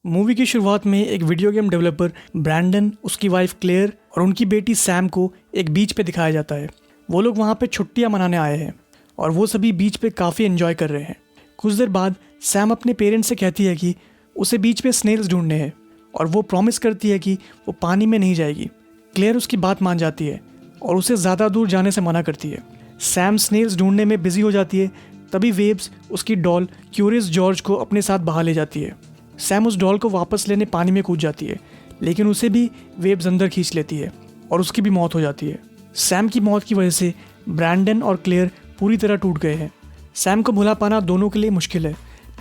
Movie की शुरुआत में एक वीडियो गेम डेवलपर ब्रैंडन, उसकी वाइफ क्लेयर और उनकी बेटी सैम को एक बीच पे दिखाया जाता है। वो लोग वहाँ पे छुट्टियाँ मनाने आए हैं और वो सभी बीच पे काफ़ी एंजॉय कर रहे हैं। कुछ देर बाद सैम अपने पेरेंट्स से कहती है कि उसे बीच पे स्नेल्स ढूंढने हैं और वो प्रॉमिस करती है कि वो पानी में नहीं जाएगी। क्लेयर उसकी बात मान जाती है और उसे ज़्यादा दूर जाने से मना करती है। सैम स्नेल्स ढूंढने में बिजी हो जाती है, तभी वेव्स उसकी डॉल क्यूरियस जॉर्ज को अपने साथ बहा ले जाती है। सैम उस डॉल को वापस लेने पानी में कूद जाती है, लेकिन उसे भी वेव्स अंदर खींच लेती है और उसकी भी मौत हो जाती है। सैम की मौत की वजह से ब्रैंडन और क्लेयर पूरी तरह टूट गए हैं। सैम को भुला पाना दोनों के लिए मुश्किल है,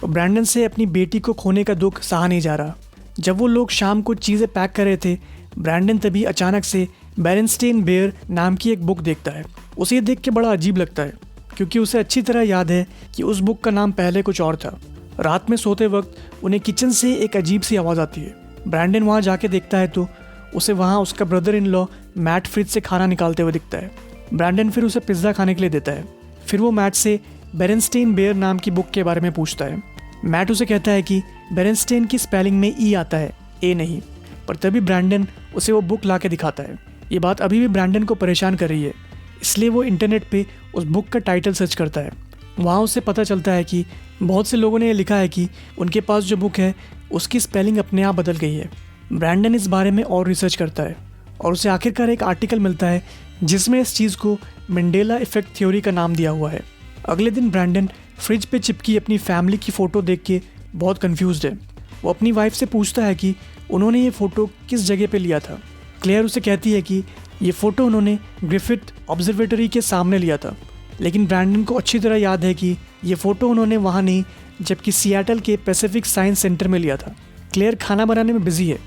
और ब्रैंडन से अपनी बेटी को खोने का दुख सहा नहीं जा रहा। जब वो लोग शाम को चीज़ें पैक कर रहे थे, ब्रैंडन तभी अचानक से बेरेनस्टेन बेयर नाम की एक बुक देखता है। उसे ये देख के बड़ा अजीब लगता है, क्योंकि उसे अच्छी तरह याद है कि उस बुक का नाम पहले कुछ और था। रात में सोते वक्त उन्हें किचन से एक अजीब सी आवाज़ आती है। ब्रैंडन वहाँ जाके देखता है तो उसे वहाँ उसका brother in law Matt fridge से खाना निकालते हुए दिखता है। ब्रैंडन फिर उसे पिज़्ज़ा खाने के लिए देता है। फिर वो मैट से बेरेनस्टेन बेयर नाम की बुक के बारे में पूछता है। मैट उसे कहता है कि बेरेनस्टेन की स्पेलिंग में ई आता है, ए नहीं। पर तभी ब्रैंडन उसे वो बुक ला के दिखाता है। ये बात अभी भी ब्रैंडन को परेशान कर रही है, इसलिए वो इंटरनेट पे उस बुक का टाइटल सर्च करता है। वहाँ उसे पता चलता है कि बहुत से लोगों ने ये लिखा है कि उनके पास जो बुक है उसकी स्पेलिंग अपने आप बदल गई है। ब्रैंडन इस बारे में और रिसर्च करता है और उसे आखिरकार एक आर्टिकल मिलता है जिसमें इस चीज़ को मंडेला इफेक्ट थ्योरी का नाम दिया हुआ है। अगले दिन ब्रैंडन फ्रिज पे चिपकी अपनी फैमिली की फ़ोटो देख के बहुत कंफ्यूज्ड है। वो अपनी वाइफ से पूछता है कि उन्होंने ये फ़ोटो किस जगह पे लिया था। क्लेयर उसे कहती है कि ये फ़ोटो उन्होंने ग्रिफिथ ऑब्जर्वेटरी के सामने लिया था, लेकिन ब्रैंडन को अच्छी तरह याद है कि ये फ़ोटो उन्होंने वहाँ नहीं, जबकि सियाटल के पैसिफिक साइंस सेंटर में लिया था। क्लेयर खाना बनाने में बिजी है,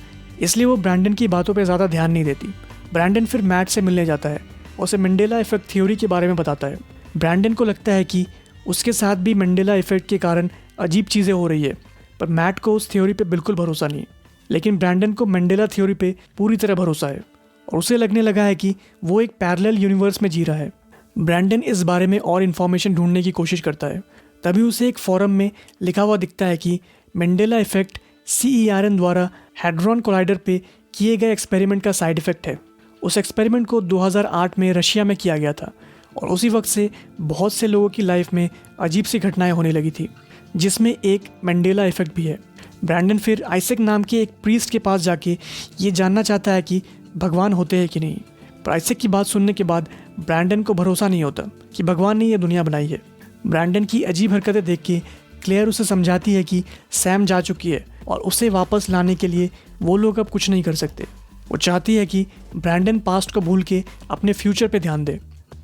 इसलिए वो ब्रैंडन की बातों पे ज़्यादा ध्यान नहीं देती। ब्रैंडन फिर मैट से मिलने जाता है और उसे मंडेला इफेक्ट थ्योरी के बारे में बताता है। ब्रैंडन को लगता है कि उसके साथ भी मंडेला इफेक्ट के कारण अजीब चीज़ें हो रही है, पर मैट को उस थ्योरी पे बिल्कुल भरोसा नहीं। लेकिन ब्रैंडन को मंडेला थ्योरी पे पूरी तरह भरोसा है और उसे लगने लगा है कि वो एक पैरेलल यूनिवर्स में जी रहा है। ब्रैंडन इस बारे में और इन्फॉर्मेशन ढूंढने की कोशिश करता है। तभी उसे एक फोरम में लिखा हुआ दिखता है कि मंडेला इफेक्ट CERN द्वारा हैड्रॉन कोलाइडर पे किए गए एक्सपेरिमेंट का साइड इफेक्ट है। उस एक्सपेरिमेंट को 2008 में रशिया में किया गया था और उसी वक्त से बहुत से लोगों की लाइफ में अजीब सी घटनाएं होने लगी थी, जिसमें एक मंडेला इफेक्ट भी है। ब्रैंडन फिर आइजैक नाम के एक प्रीस्ट के पास जाके ये जानना चाहता है कि भगवान होते हैं कि नहीं। पर आइजैक की बात सुनने के बाद ब्रैंडन को भरोसा नहीं होता कि भगवान ने ये दुनिया बनाई है। ब्रैंडन की अजीब हरकतें देख के क्लेयर उसे समझाती है कि सैम जा चुकी है और उसे वापस लाने के लिए वो लोग अब कुछ नहीं कर सकते। वो चाहती है कि ब्रैंडन पास्ट को भूल के अपने फ्यूचर पे ध्यान दे।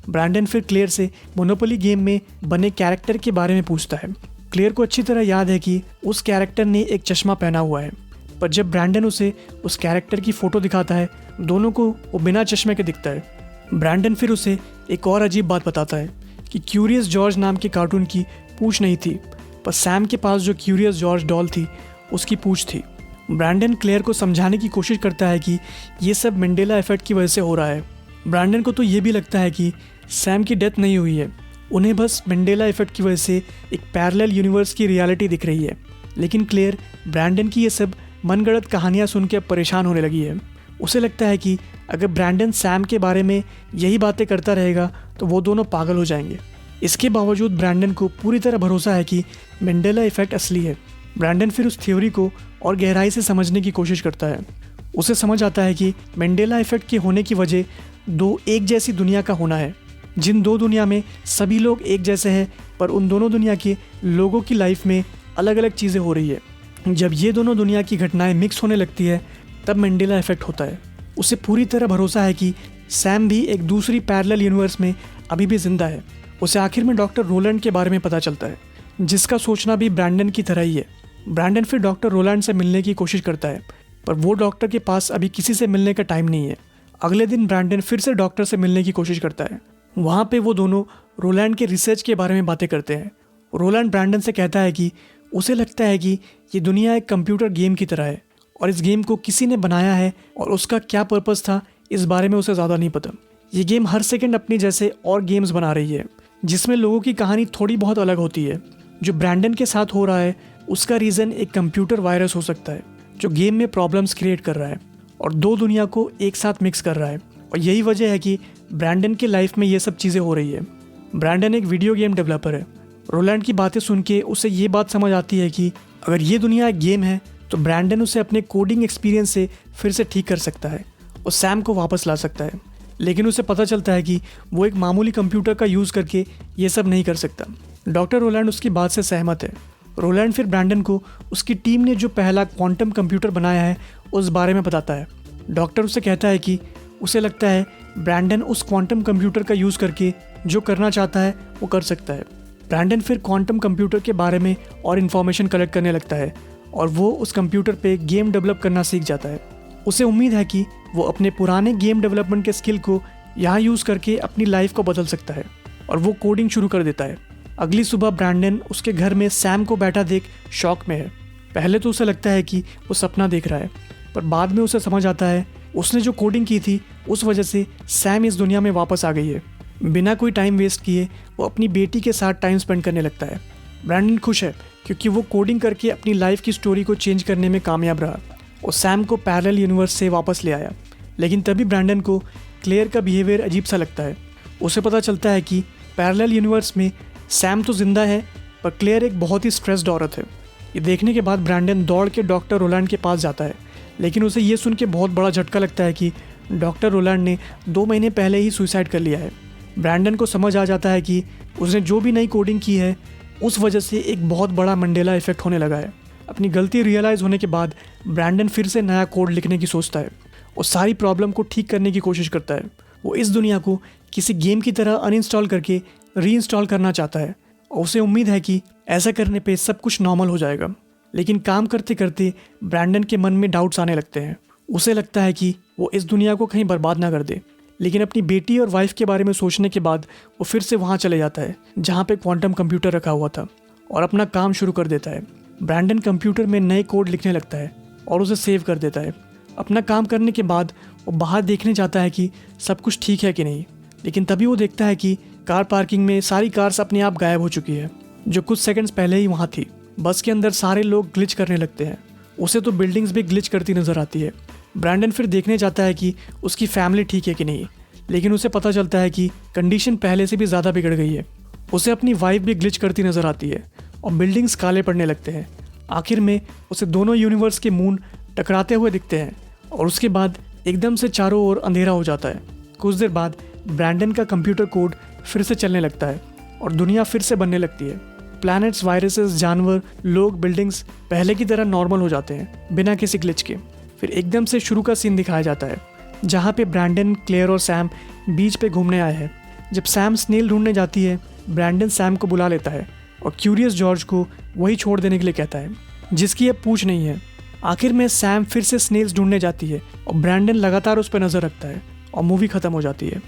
ब्रैंडन फिर क्लेयर से मोनोपोली गेम में बने कैरेक्टर के बारे में पूछता है। क्लेयर को अच्छी तरह याद है कि उस कैरेक्टर ने एक चश्मा पहना हुआ है, पर जब ब्रैंडन उसे उस कैरेक्टर की फ़ोटो दिखाता है, दोनों को वो बिना चश्मे के दिखता है। ब्रैंडन फिर उसे एक और अजीब बात बताता है कि क्यूरियस जॉर्ज नाम के कार्टून की पूंछ नहीं थी, पर सैम के पास जो क्यूरियस जॉर्ज डॉल थी उसकी पूंछ थी। ब्रैंडन क्लेयर को समझाने की कोशिश करता है कि ये सब मंडेला इफेक्ट की वजह से हो रहा है। ब्रैंडन को तो ये भी लगता है कि सैम की डेथ नहीं हुई है, उन्हें बस मंडेला इफेक्ट की वजह से एक पैरेलल यूनिवर्स की रियलिटी दिख रही है। लेकिन क्लेयर ब्रैंडन की ये सब मनगढ़ंत कहानियाँ सुन के परेशान होने लगी है। उसे लगता है कि अगर ब्रैंडन सैम के बारे में यही बातें करता रहेगा तो वो दोनों पागल हो जाएंगे। इसके बावजूद ब्रैंडन को पूरी तरह भरोसा है कि मंडेला इफेक्ट असली है। ब्रैंडन फिर उस थ्योरी को और गहराई से समझने की कोशिश करता है। उसे समझ आता है कि मंडेला इफेक्ट के होने की वजह दो एक जैसी दुनिया का होना है। जिन दो दुनिया में सभी लोग एक जैसे हैं, पर उन दोनों दुनिया के लोगों की लाइफ में अलग अलग चीज़ें हो रही है। जब ये दोनों दुनिया की घटनाएं मिक्स होने लगती है, तब मंडेला इफेक्ट होता है। उसे पूरी तरह भरोसा है कि सैम भी एक दूसरी पैरेलल यूनिवर्स में अभी भी जिंदा है। उसे आखिर में डॉक्टर रोलैंड के बारे में पता चलता है, जिसका सोचना भी ब्रैंडन की तरह ही है। ब्रैंडन फिर डॉक्टर रोलैंड से मिलने की कोशिश करता है, पर वो डॉक्टर के पास अभी किसी से मिलने का टाइम नहीं है। अगले दिन ब्रैंडन फिर से डॉक्टर से मिलने की कोशिश करता है। वहाँ पे वो दोनों रोलैंड के रिसर्च के बारे में बातें करते हैं। रोलैंड ब्रैंडन से कहता है कि उसे लगता है कि ये दुनिया एक कंप्यूटर गेम की तरह है और इस गेम को किसी ने बनाया है और उसका क्या पर्पस था इस बारे में उसे ज़्यादा नहीं पता। ये गेम हर सेकंड अपनी जैसे और गेम्स बना रही है, जिसमें लोगों की कहानी थोड़ी बहुत अलग होती है। जो ब्रैंडन के साथ हो रहा है उसका रीज़न एक कंप्यूटर वायरस हो सकता है। जो गेम में प्रॉब्लम्स क्रिएट कर रहा है और दो दुनिया को एक साथ मिक्स कर रहा है। और यही वजह है कि ब्रैंडन के लाइफ में ये सब चीज़ें हो रही है। ब्रैंडन एक वीडियो गेम डेवलपर है। रोलैंड की बातें सुन के उसे ये बात समझ आती है कि अगर ये दुनिया एक गेम है तो ब्रैंडन उसे अपने कोडिंग एक्सपीरियंस से फिर से ठीक कर सकता है और सैम को वापस ला सकता है। लेकिन उसे पता चलता है कि वो एक मामूली कंप्यूटर का यूज़ करके ये सब नहीं कर सकता। डॉक्टर रोलैंड उसकी बात से सहमत है। रोलैंड फिर ब्रैंडन को उसकी टीम ने जो पहला क्वांटम कंप्यूटर बनाया है उस बारे में बताता है। डॉक्टर उसे कहता है कि उसे लगता है ब्रैंडन उस क्वांटम कंप्यूटर का यूज़ करके जो करना चाहता है वो कर सकता है। ब्रैंडन फिर क्वांटम कंप्यूटर के बारे में और इन्फॉर्मेशन कलेक्ट करने लगता है और वो उस कंप्यूटर पे गेम डेवलप करना सीख जाता है। उसे उम्मीद है कि वो अपने पुराने गेम डेवलपमेंट के स्किल को यहाँ यूज़ करके अपनी लाइफ को बदल सकता है और वो कोडिंग शुरू कर देता है। अगली सुबह ब्रैंडन उसके घर में सैम को बैठा देख शॉक में है। पहले तो उसे लगता है कि वो सपना देख रहा है, पर बाद में उसे समझ आता है उसने जो कोडिंग की थी उस वजह से सैम इस दुनिया में वापस आ गई है। बिना कोई टाइम वेस्ट किए वो अपनी बेटी के साथ टाइम स्पेंड करने लगता है। ब्रैंडन खुश है क्योंकि वो कोडिंग करके अपनी लाइफ की स्टोरी को चेंज करने में कामयाब रहा और सैम को पैरेलल यूनिवर्स से वापस ले आया। लेकिन तभी ब्रैंडन को क्लेयर का बिहेवियर अजीब सा लगता है। उसे पता चलता है कि पैरेलल यूनिवर्स में सैम तो जिंदा है पर क्लेयर एक बहुत ही स्ट्रेस्ड औरत है। ये देखने के बाद ब्रैंडन दौड़ के डॉक्टर रोलैंड के पास जाता है, लेकिन उसे ये सुन के बहुत बड़ा झटका लगता है कि डॉक्टर रोलैंड ने 2 महीने पहले ही सुसाइड कर लिया है। ब्रैंडन को समझ आ जाता है कि उसने जो भी नई कोडिंग की है उस वजह से एक बहुत बड़ा मंडेला इफेक्ट होने लगा है। अपनी गलती रियलाइज़ होने के बाद ब्रैंडन फिर से नया कोड लिखने की सोचता है और सारी प्रॉब्लम को ठीक करने की कोशिश करता है। वो इस दुनिया को किसी गेम की तरह अनइंस्टॉल करके रीइंस्टॉल करना चाहता है और उसे उम्मीद है कि ऐसा करने पे सब कुछ नॉर्मल हो जाएगा। लेकिन काम करते करते ब्रैंडन के मन में डाउट्स आने लगते हैं। उसे लगता है कि वो इस दुनिया को कहीं बर्बाद ना कर दे। लेकिन अपनी बेटी और वाइफ के बारे में सोचने के बाद वो फिर से वहाँ चले जाता है जहाँ पे क्वांटम कंप्यूटर रखा हुआ था और अपना काम शुरू कर देता है। ब्रैंडन कंप्यूटर में नए कोड लिखने लगता है और उसे सेव कर देता है। अपना काम करने के बाद वो बाहर देखने जाता है कि सब कुछ ठीक है कि नहीं, लेकिन तभी वो देखता है कि कार पार्किंग में सारी कार्स अपने आप गायब हो चुकी है जो कुछ सेकंड्स पहले ही वहाँ थी। बस के अंदर सारे लोग ग्लिच करने लगते हैं। उसे तो बिल्डिंग्स भी ग्लिच करती नजर आती है। ब्रैंडन फिर देखने जाता है कि उसकी फैमिली ठीक है कि नहीं, लेकिन उसे पता चलता है कि कंडीशन पहले से भी ज़्यादा बिगड़ गई है। उसे अपनी वाइफ भी ग्लिच करती नजर आती है और बिल्डिंग्स काले पड़ने लगते हैं। आखिर में उसे दोनों यूनिवर्स के मून टकराते हुए दिखते हैं और उसके बाद एकदम से चारों ओर अंधेरा हो जाता है। कुछ देर बाद ब्रैंडन का कंप्यूटर कोड फिर से चलने लगता है और दुनिया फिर से बनने लगती है। प्लैनेट्स, वायरसेस, जानवर, लोग, बिल्डिंग्स पहले की तरह नॉर्मल हो जाते हैं बिना किसी ग्लिच के। फिर एकदम से शुरू का सीन दिखाया जाता है जहाँ पे ब्रैंडन, क्लेयर और सैम बीच पे घूमने आए हैं। जब सैम स्नेल ढूंढने जाती है, ब्रैंडन सैम को बुला लेता है और क्यूरियस जॉर्ज को वही छोड़ देने के लिए कहता है जिसकी अब पूछ नहीं है। आखिर में सैम फिर से स्नेल्स ढूंढने जाती है और ब्रैंडन लगातार उस पर नज़र रखता है और मूवी ख़त्म हो जाती है।